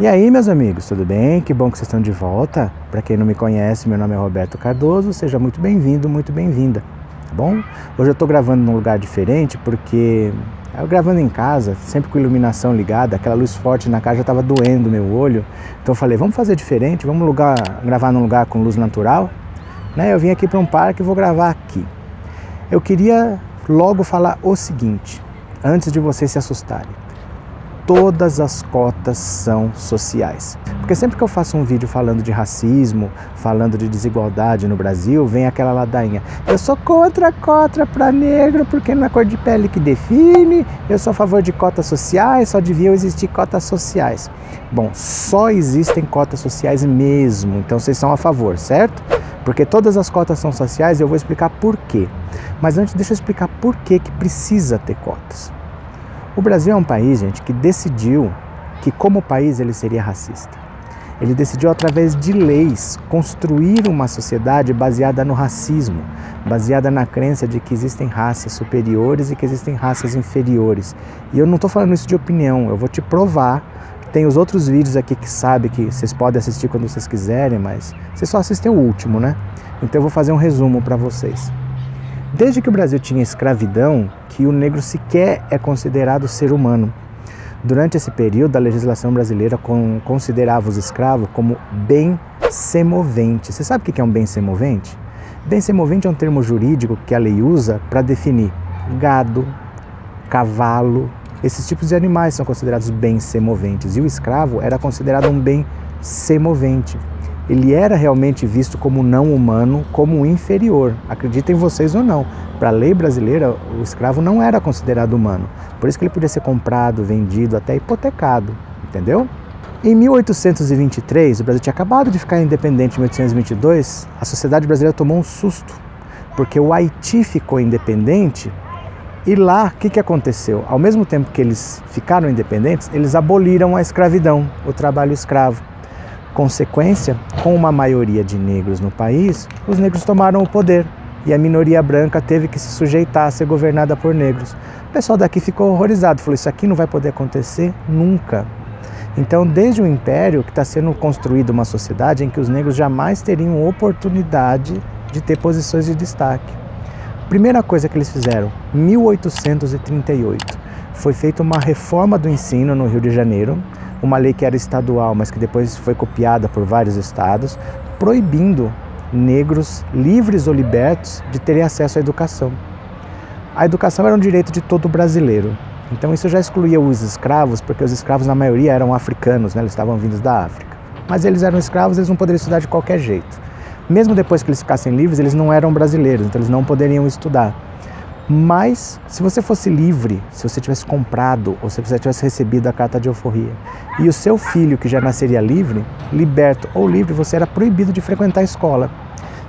E aí, meus amigos, tudo bem? Que bom que vocês estão de volta. Para quem não me conhece, meu nome é Roberto Cardoso, seja muito bem-vindo, muito bem-vinda, tá bom? Hoje eu estou gravando num lugar diferente porque eu gravando em casa, sempre com iluminação ligada, aquela luz forte na casa já estava doendo meu olho. Então eu falei, vamos fazer diferente, vamos gravar num lugar com luz natural, né? Eu vim aqui para um parque e vou gravar aqui. Eu queria logo falar o seguinte, antes de vocês se assustarem. Todas as cotas são sociais. Porque sempre que eu faço um vídeo falando de racismo, falando de desigualdade no Brasil, vem aquela ladainha. Eu sou contra a cota para negro porque não é a cor de pele que define, eu sou a favor de cotas sociais, só deviam existir cotas sociais. Bom, só existem cotas sociais mesmo, então vocês são a favor, certo? Porque todas as cotas são sociais e eu vou explicar por quê. Mas antes deixa eu explicar por que precisa ter cotas. O Brasil é um país, gente, que decidiu que como país ele seria racista. Ele decidiu através de leis construir uma sociedade baseada no racismo, baseada na crença de que existem raças superiores e que existem raças inferiores. E eu não estou falando isso de opinião, eu vou te provar. Tem os outros vídeos aqui que sabe que vocês podem assistir quando vocês quiserem, mas vocês só assistem o último, né? Então eu vou fazer um resumo para vocês. Desde que o Brasil tinha escravidão, que o negro sequer é considerado ser humano. Durante esse período, a legislação brasileira considerava os escravos como bem semovente. Você sabe o que é um bem semovente? Bem semovente é um termo jurídico que a lei usa para definir gado, cavalo, esses tipos de animais são considerados bens semoventes. E o escravo era considerado um bem semovente. Ele era realmente visto como não humano, como inferior. Acreditem vocês ou não, para a lei brasileira, o escravo não era considerado humano. Por isso que ele podia ser comprado, vendido, até hipotecado, entendeu? Em 1823, o Brasil tinha acabado de ficar independente em 1822, a sociedade brasileira tomou um susto, porque o Haiti ficou independente e lá, o que aconteceu? Ao mesmo tempo que eles ficaram independentes, eles aboliram a escravidão, o trabalho escravo. Consequência, com uma maioria de negros no país, os negros tomaram o poder e a minoria branca teve que se sujeitar a ser governada por negros. O pessoal daqui ficou horrorizado, falou, isso aqui não vai poder acontecer nunca. Então, desde o Império, que está sendo construída uma sociedade em que os negros jamais teriam oportunidade de ter posições de destaque. Primeira coisa que eles fizeram, 1838, foi feita uma reforma do ensino no Rio de Janeiro, uma lei que era estadual, mas que depois foi copiada por vários estados, proibindo negros, livres ou libertos, de terem acesso à educação. A educação era um direito de todo brasileiro. Então isso já excluía os escravos, porque os escravos na maioria eram africanos, né? Eles estavam vindos da África. Mas eles eram escravos, eles não poderiam estudar de qualquer jeito. Mesmo depois que eles ficassem livres, eles não eram brasileiros, então eles não poderiam estudar. Mas, se você fosse livre, se você tivesse comprado ou se você tivesse recebido a carta de alforria e o seu filho, que já nasceria livre, liberto ou livre, você era proibido de frequentar a escola.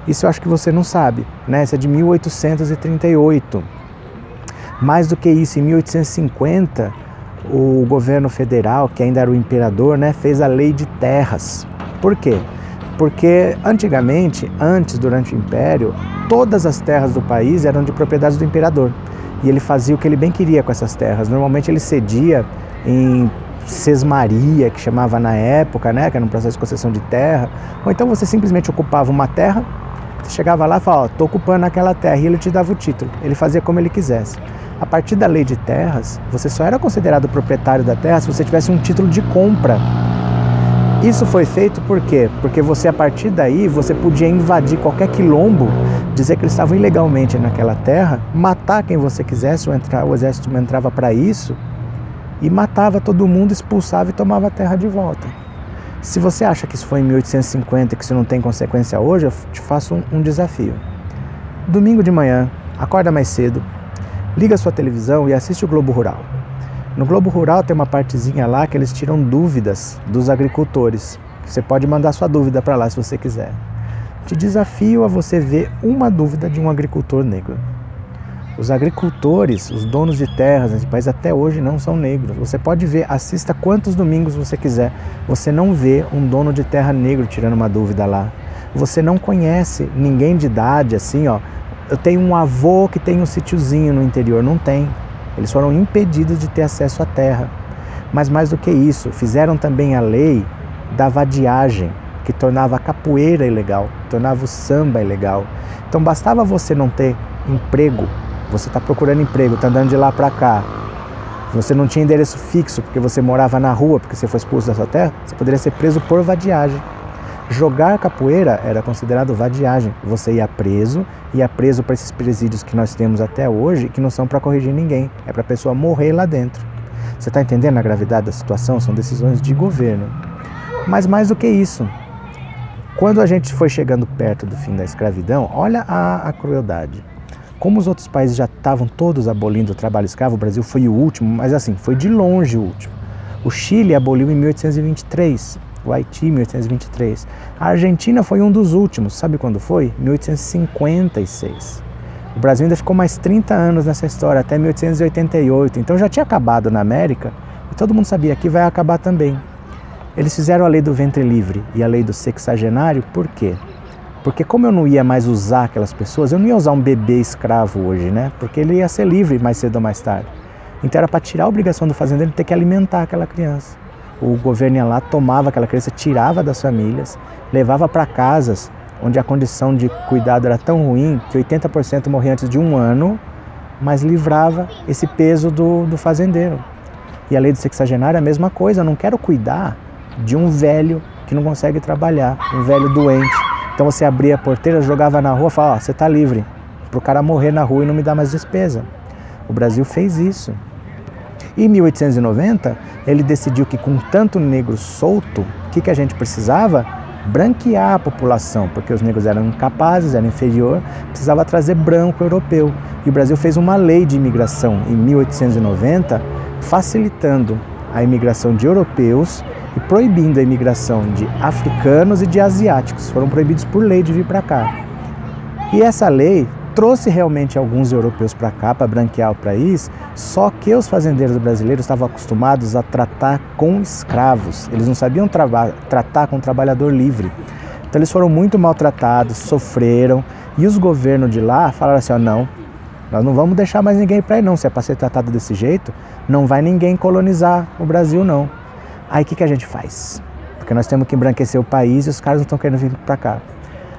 Isso eu acho que você não sabe, né? Isso é de 1838. Mais do que isso, em 1850, o governo federal, que ainda era o imperador, né, fez a lei de terras. Por quê? Porque antigamente, durante o Império, todas as terras do país eram de propriedade do imperador. E ele fazia o que ele bem queria com essas terras. Normalmente ele cedia em sesmaria, que chamava na época, né, que era um processo de concessão de terra. Ou então você simplesmente ocupava uma terra, você chegava lá e falava, estou ocupando aquela terra, e ele te dava o título. Ele fazia como ele quisesse. A partir da lei de terras, você só era considerado proprietário da terra se você tivesse um título de compra. Isso foi feito por quê? Porque você, a partir daí, você podia invadir qualquer quilombo, dizer que eles estavam ilegalmente naquela terra, matar quem você quisesse, o exército entrava para isso, e matava todo mundo, expulsava e tomava a terra de volta. Se você acha que isso foi em 1850 e que isso não tem consequência hoje, eu te faço um desafio. Domingo de manhã, acorda mais cedo, liga a sua televisão e assiste o Globo Rural. No Globo Rural tem uma partezinha lá que eles tiram dúvidas dos agricultores. Você pode mandar sua dúvida para lá se você quiser. Te desafio a você ver uma dúvida de um agricultor negro. Os agricultores, os donos de terras nesse país até hoje não são negros. Você pode ver, assista quantos domingos você quiser. Você não vê um dono de terra negro tirando uma dúvida lá. Você não conhece ninguém de idade assim, ó. Eu tenho um avô que tem um sítiozinho no interior. Não tem. Eles foram impedidos de ter acesso à terra. Mas mais do que isso, fizeram também a lei da vadiagem, que tornava a capoeira ilegal, tornava o samba ilegal. Então bastava você não ter emprego, você está procurando emprego, está andando de lá para cá, você não tinha endereço fixo porque você morava na rua, porque você foi expulso da sua terra, você poderia ser preso por vadiagem. Jogar capoeira era considerado vadiagem. Você ia preso para esses presídios que nós temos até hoje, que não são para corrigir ninguém, é para a pessoa morrer lá dentro. Você está entendendo a gravidade da situação? São decisões de governo. Mas mais do que isso, quando a gente foi chegando perto do fim da escravidão, olha a crueldade. Como os outros países já estavam todos abolindo o trabalho escravo, o Brasil foi o último, mas assim, foi de longe o último. O Chile aboliu em 1823, o Haiti em 1823. A Argentina foi um dos últimos, sabe quando foi? 1856. O Brasil ainda ficou mais 30 anos nessa história, até 1888. Então já tinha acabado na América e todo mundo sabia que vai acabar também. Eles fizeram a lei do ventre livre e a lei do sexagenário, por quê? Porque como eu não ia mais usar aquelas pessoas, eu não ia usar um bebê escravo hoje, né? Porque ele ia ser livre mais cedo ou mais tarde. Então era para tirar a obrigação do fazendeiro de ter que alimentar aquela criança. O governo ia lá, tomava aquela criança, tirava das famílias, levava para casas onde a condição de cuidado era tão ruim que 80% morria antes de 1 ano, mas livrava esse peso do fazendeiro. E a lei do sexagenário é a mesma coisa, eu não quero cuidar de um velho que não consegue trabalhar, um velho doente. Então você abria a porteira, jogava na rua e falava, ó, você está livre, para o cara morrer na rua e não me dar mais despesa. O Brasil fez isso. E em 1890, ele decidiu que com tanto negro solto, o que a gente precisava? Branquear a população, porque os negros eram incapazes, eram inferior, precisava trazer branco europeu. E o Brasil fez uma lei de imigração em 1890, facilitando a imigração de europeus e proibindo a imigração de africanos e de asiáticos. Foram proibidos por lei de vir para cá. E essa lei trouxe realmente alguns europeus para cá, para branquear o país, só que os fazendeiros brasileiros estavam acostumados a tratar com escravos. Eles não sabiam tratar com trabalhador livre. Então eles foram muito maltratados, sofreram, e os governos de lá falaram assim, ó, não, nós não vamos deixar mais ninguém para ir não, se é para ser tratado desse jeito, não vai ninguém colonizar o Brasil não. Aí o que a gente faz? Porque nós temos que embranquecer o país e os caras não estão querendo vir para cá.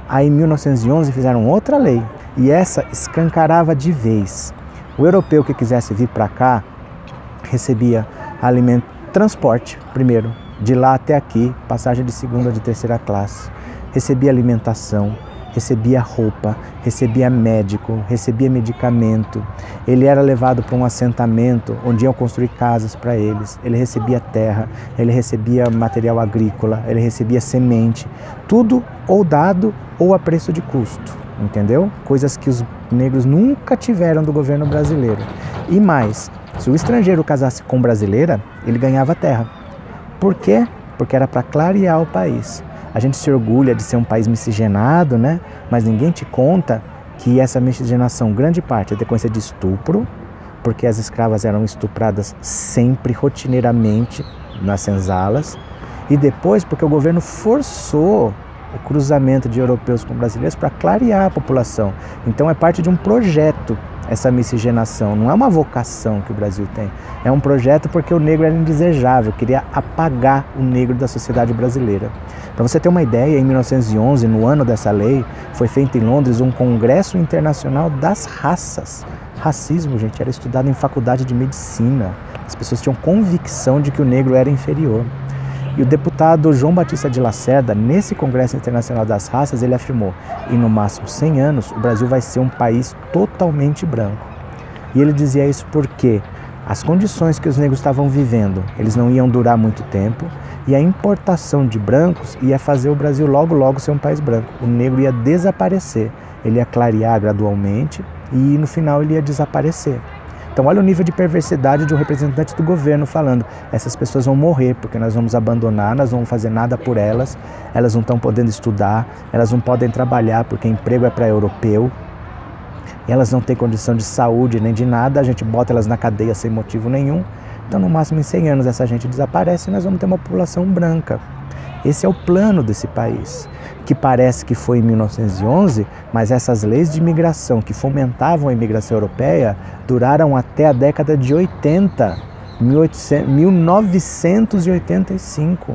Aí em 1911 fizeram outra lei e essa escancarava de vez. O europeu que quisesse vir para cá recebia alimento, transporte primeiro, de lá até aqui, passagem de segunda ou de terceira classe, recebia alimentação, recebia roupa, recebia médico, recebia medicamento. Ele era levado para um assentamento onde iam construir casas para eles. Ele recebia terra, ele recebia material agrícola, ele recebia semente. Tudo ou dado ou a preço de custo, entendeu? Coisas que os negros nunca tiveram do governo brasileiro. E mais, se o estrangeiro casasse com brasileira, ele ganhava terra. Por quê? Porque era para clarear o país. A gente se orgulha de ser um país miscigenado, né? Mas ninguém te conta que essa miscigenação, grande parte, é decorrência de estupro, porque as escravas eram estupradas sempre, rotineiramente, nas senzalas, e depois porque o governo forçou o cruzamento de europeus com brasileiros para clarear a população. Então é parte de um projeto essa miscigenação, não é uma vocação que o Brasil tem, é um projeto porque o negro era indesejável, queria apagar o negro da sociedade brasileira. Para você ter uma ideia, em 1911, no ano dessa lei, foi feito em Londres um congresso internacional das raças. Racismo, gente, era estudado em faculdade de medicina. As pessoas tinham convicção de que o negro era inferior. E o deputado João Batista de Lacerda, nesse Congresso Internacional das Raças, ele afirmou, em no máximo 100 anos, o Brasil vai ser um país totalmente branco. E ele dizia isso porque as condições que os negros estavam vivendo, eles não iam durar muito tempo, e a importação de brancos ia fazer o Brasil logo ser um país branco. O negro ia desaparecer, ele ia clarear gradualmente e no final ele ia desaparecer. Então olha o nível de perversidade de um representante do governo falando, essas pessoas vão morrer porque nós vamos abandonar, nós não vamos fazer nada por elas, elas não estão podendo estudar, elas não podem trabalhar porque emprego é para europeu, e elas não têm condição de saúde nem de nada, a gente bota elas na cadeia sem motivo nenhum, então no máximo em 100 anos essa gente desaparece e nós vamos ter uma população branca. Esse é o plano desse país, que parece que foi em 1911, mas essas leis de imigração que fomentavam a imigração europeia duraram até a década de 80 1985.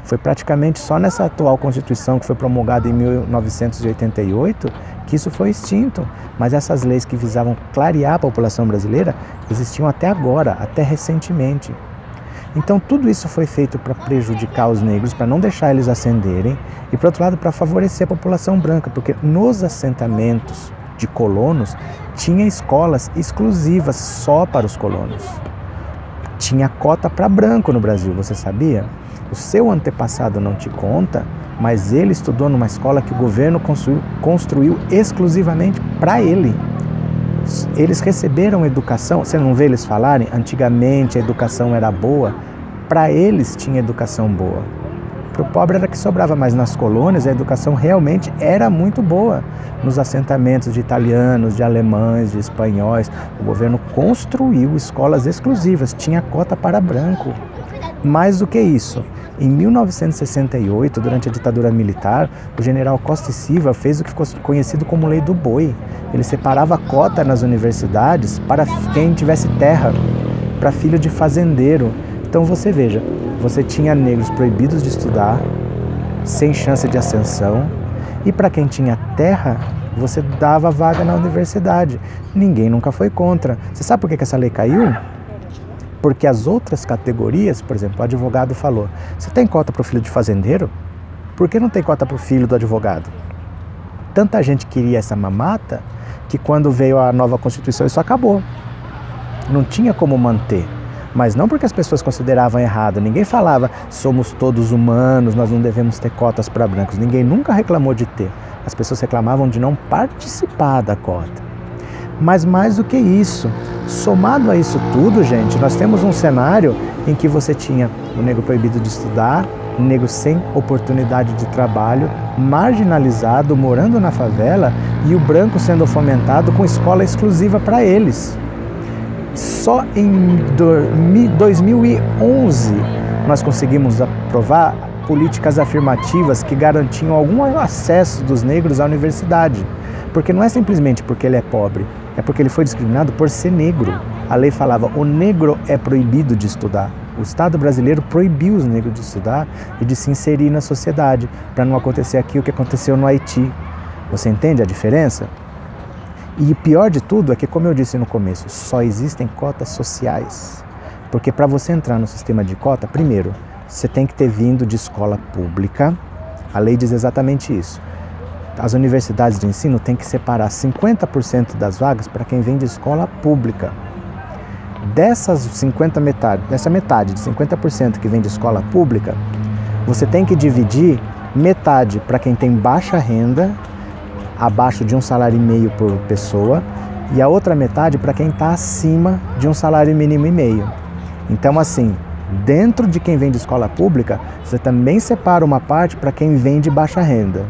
Foi praticamente só nessa atual Constituição, que foi promulgada em 1988, que isso foi extinto. Mas essas leis que visavam clarear a população brasileira existiam até agora, até recentemente. Então tudo isso foi feito para prejudicar os negros, para não deixar eles ascenderem, e por outro lado para favorecer a população branca, porque nos assentamentos de colonos tinha escolas exclusivas só para os colonos. Tinha cota para branco no Brasil, você sabia? O seu antepassado não te conta, mas ele estudou numa escola que o governo construiu exclusivamente para ele. Eles receberam educação, você não vê eles falarem? Antigamente a educação era boa, para eles tinha educação boa. Para o pobre era que sobrava, mas nas colônias a educação realmente era muito boa. Nos assentamentos de italianos, de alemães, de espanhóis, o governo construiu escolas exclusivas, tinha cota para branco. Mais do que isso, em 1968, durante a ditadura militar, o general Costa e Silva fez o que ficou conhecido como Lei do Boi. Ele separava a cota nas universidades para quem tivesse terra, para filho de fazendeiro. Então você veja, você tinha negros proibidos de estudar, sem chance de ascensão, e para quem tinha terra, você dava vaga na universidade. Ninguém nunca foi contra. Você sabe por que essa lei caiu? Porque as outras categorias, por exemplo, o advogado falou, você tem cota para o filho de fazendeiro? Por que não tem cota para o filho do advogado? Tanta gente queria essa mamata que quando veio a nova Constituição isso acabou. Não tinha como manter. Mas não porque as pessoas consideravam errado. Ninguém falava, somos todos humanos, nós não devemos ter cotas para brancos. Ninguém nunca reclamou de ter. As pessoas reclamavam de não participar da cota. Mas mais do que isso, somado a isso tudo, gente, nós temos um cenário em que você tinha o negro proibido de estudar, o negro sem oportunidade de trabalho, marginalizado, morando na favela, e o branco sendo fomentado com escola exclusiva para eles. Só em 2011 nós conseguimos aprovar políticas afirmativas que garantiam algum acesso dos negros à universidade. Porque não é simplesmente porque ele é pobre, é porque ele foi discriminado por ser negro. A lei falava, o negro é proibido de estudar. O Estado brasileiro proibiu os negros de estudar e de se inserir na sociedade, para não acontecer aqui o que aconteceu no Haiti. Você entende a diferença? E o pior de tudo é que, como eu disse no começo, só existem cotas sociais. Porque para você entrar no sistema de cota, primeiro, você tem que ter vindo de escola pública. A lei diz exatamente isso. As universidades de ensino têm que separar 50% das vagas para quem vem de escola pública. Dessa metade de 50% que vem de escola pública, você tem que dividir metade para quem tem baixa renda, abaixo de 1,5 salário por pessoa, e a outra metade para quem está acima de 1,5 salário mínimo. Então, assim, dentro de quem vem de escola pública, você também separa uma parte para quem vem de baixa renda.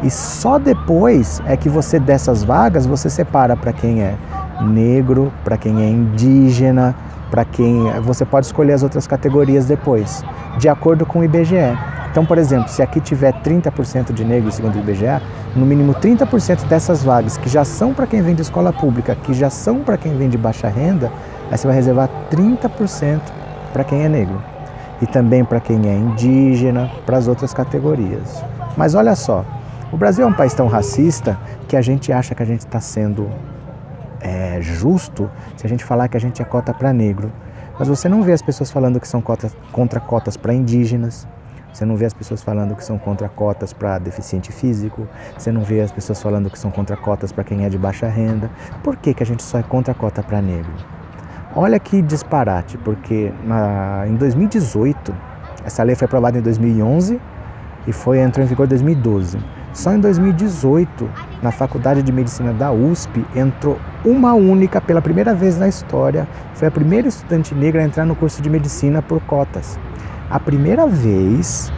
E só depois é que você, dessas vagas, você separa para quem é negro, para quem é indígena, para quem... Você pode escolher as outras categorias depois, de acordo com o IBGE. Então, por exemplo, se aqui tiver 30% de negros, segundo o IBGE, no mínimo 30% dessas vagas, que já são para quem vem de escola pública, que já são para quem vem de baixa renda, aí você vai reservar 30% para quem é negro. E também para quem é indígena, para as outras categorias. Mas olha só, o Brasil é um país tão racista que a gente acha que a gente está sendo justo se a gente falar que a gente é cota para negro. Mas você não vê as pessoas falando que são contra cotas para indígenas, você não vê as pessoas falando que são contra cotas para deficiente físico, você não vê as pessoas falando que são contra cotas para quem é de baixa renda. Por que a gente só é contra cota para negro? Olha que disparate, porque em 2018, essa lei foi aprovada em 2011 e entrou em vigor em 2012. Só em 2018, na Faculdade de Medicina da USP, entrou uma única, pela primeira vez na história, foi a primeira estudante negra a entrar no curso de medicina por cotas. A primeira vez,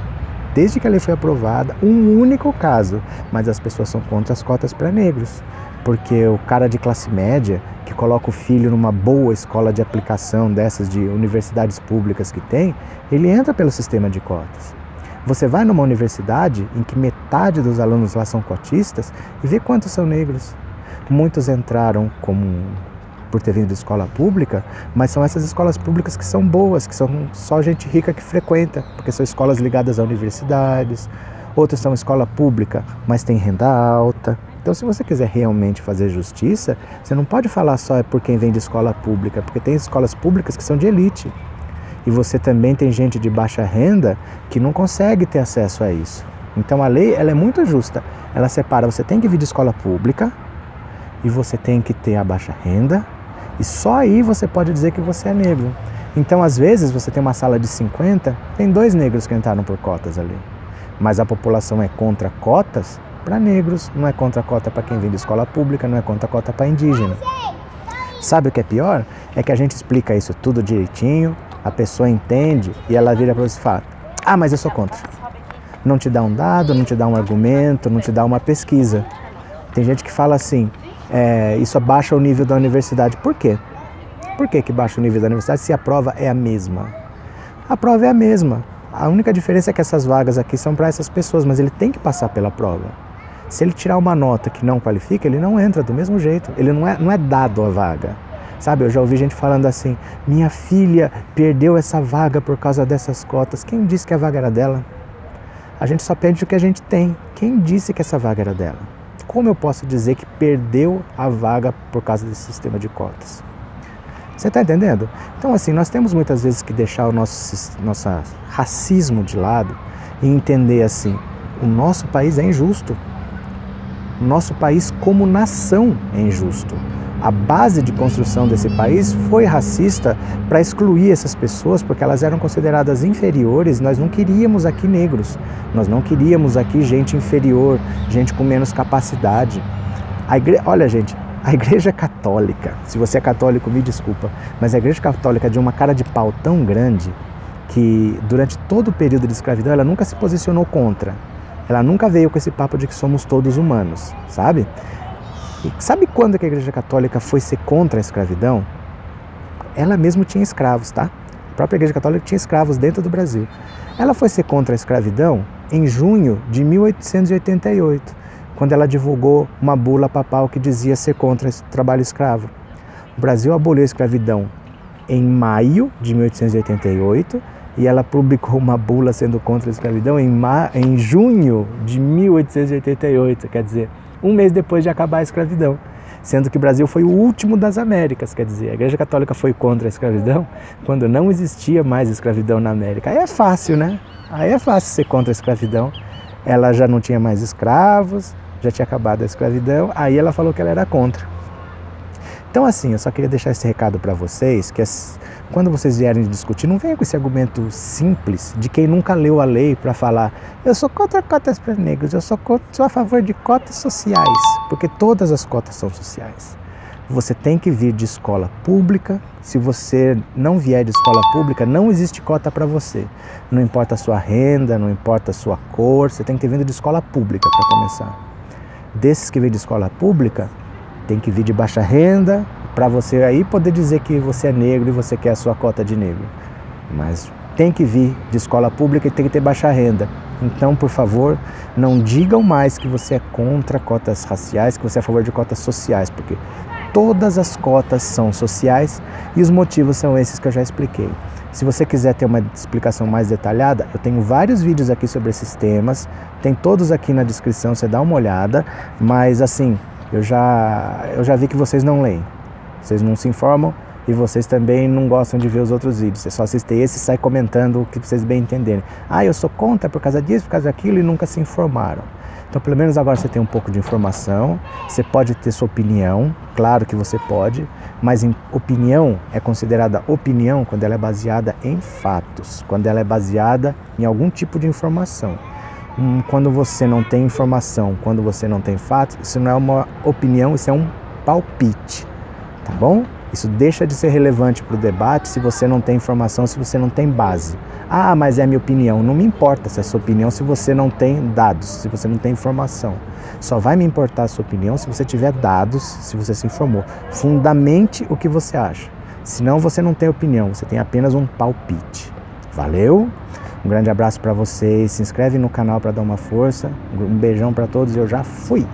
desde que a lei foi aprovada, um único caso, mas as pessoas são contra as cotas para negros. Porque o cara de classe média, que coloca o filho numa boa escola de aplicação dessas de universidades públicas que tem, ele entra pelo sistema de cotas. Você vai numa universidade em que metade dos alunos lá são cotistas e vê quantos são negros. Muitos entraram como por ter vindo de escola pública, mas são essas escolas públicas que são boas, que são só gente rica que frequenta, porque são escolas ligadas a universidades, outras são escola pública, mas tem renda alta. Então, se você quiser realmente fazer justiça, você não pode falar só por quem vem de escola pública, porque tem escolas públicas que são de elite. E você também tem gente de baixa renda que não consegue ter acesso a isso. Então, a lei ela é muito justa. Ela separa, você tem que vir de escola pública e você tem que ter a baixa renda, e só aí você pode dizer que você é negro. Então, às vezes, você tem uma sala de 50, tem 2 negros que entraram por cotas ali. Mas a população é contra cotas para negros, não é contra cota para quem vem de escola pública, não é contra cota para indígena. Sabe o que é pior? É que a gente explica isso tudo direitinho, a pessoa entende e ela vira para você e fala: ah, mas eu sou contra. Não te dá um dado, não te dá um argumento, não te dá uma pesquisa. Tem gente que fala assim, isso abaixa o nível da universidade. Por quê? Por que baixa o nível da universidade se a prova é a mesma? A prova é a mesma. A única diferença é que essas vagas aqui são para essas pessoas, mas ele tem que passar pela prova. Se ele tirar uma nota que não qualifica, ele não entra do mesmo jeito. Ele não é dado a vaga. Sabe, eu já ouvi gente falando assim, minha filha perdeu essa vaga por causa dessas cotas. Quem disse que a vaga era dela? A gente só perde o que a gente tem. Quem disse que essa vaga era dela? Como eu posso dizer que perdeu a vaga por causa desse sistema de cotas? Você está entendendo? Então, assim, nós temos muitas vezes que deixar o nosso racismo de lado e entender assim, o nosso país é injusto. O nosso país como nação é injusto. A base de construção desse país foi racista para excluir essas pessoas, porque elas eram consideradas inferiores. Nós não queríamos aqui negros, nós não queríamos aqui gente inferior, gente com menos capacidade. Olha, gente, a Igreja Católica, se você é católico, me desculpa, mas a Igreja Católica é de uma cara de pau tão grande que durante todo o período de escravidão ela nunca se posicionou contra. Ela nunca veio com esse papo de que somos todos humanos, sabe? E sabe quando que a Igreja Católica foi ser contra a escravidão? Ela mesmo tinha escravos, tá? A própria Igreja Católica tinha escravos dentro do Brasil. Ela foi ser contra a escravidão em junho de 1888, quando ela divulgou uma bula papal que dizia ser contra o trabalho escravo. O Brasil aboliu a escravidão em maio de 1888 e ela publicou uma bula sendo contra a escravidão em junho de 1888, quer dizer, um mês depois de acabar a escravidão, sendo que o Brasil foi o último das Américas, quer dizer, a Igreja Católica foi contra a escravidão quando não existia mais escravidão na América. Aí é fácil, né? Aí é fácil ser contra a escravidão. Ela já não tinha mais escravos, já tinha acabado a escravidão, aí ela falou que ela era contra. Então, assim, eu só queria deixar esse recado para vocês, que quando vocês vierem discutir, não venham com esse argumento simples de quem nunca leu a lei para falar eu sou contra cotas para negros, eu sou a favor de cotas sociais, porque todas as cotas são sociais. Você tem que vir de escola pública. Se você não vier de escola pública, não existe cota para você. Não importa a sua renda, não importa a sua cor, você tem que ter vindo de escola pública para começar. Desses que vêm de escola pública, tem que vir de baixa renda para você aí poder dizer que você é negro e você quer a sua cota de negro. Mas tem que vir de escola pública e tem que ter baixa renda. Então, por favor, não digam mais que você é contra cotas raciais, que você é a favor de cotas sociais, porque todas as cotas são sociais e os motivos são esses que eu já expliquei. Se você quiser ter uma explicação mais detalhada, eu tenho vários vídeos aqui sobre esses temas, tem todos aqui na descrição, você dá uma olhada, mas assim, eu já vi que vocês não leem, vocês não se informam e vocês também não gostam de ver os outros vídeos, você só assiste esse e sai comentando o que vocês bem entenderem. Ah, eu sou contra por causa disso, por causa daquilo, e nunca se informaram. Então, pelo menos agora você tem um pouco de informação, você pode ter sua opinião, claro que você pode, mas opinião é considerada opinião quando ela é baseada em fatos, quando ela é baseada em algum tipo de informação. Quando você não tem informação, quando você não tem fatos, isso não é uma opinião, isso é um palpite, tá bom? Isso deixa de ser relevante para o debate se você não tem informação, se você não tem base. Ah, mas é a minha opinião. Não me importa se é a sua opinião se você não tem dados, se você não tem informação. Só vai me importar a sua opinião se você tiver dados, se você se informou. Fundamente o que você acha. Senão você não tem opinião, você tem apenas um palpite. Valeu? Um grande abraço para vocês. Se inscreve no canal para dar uma força. Um beijão para todos e eu já fui!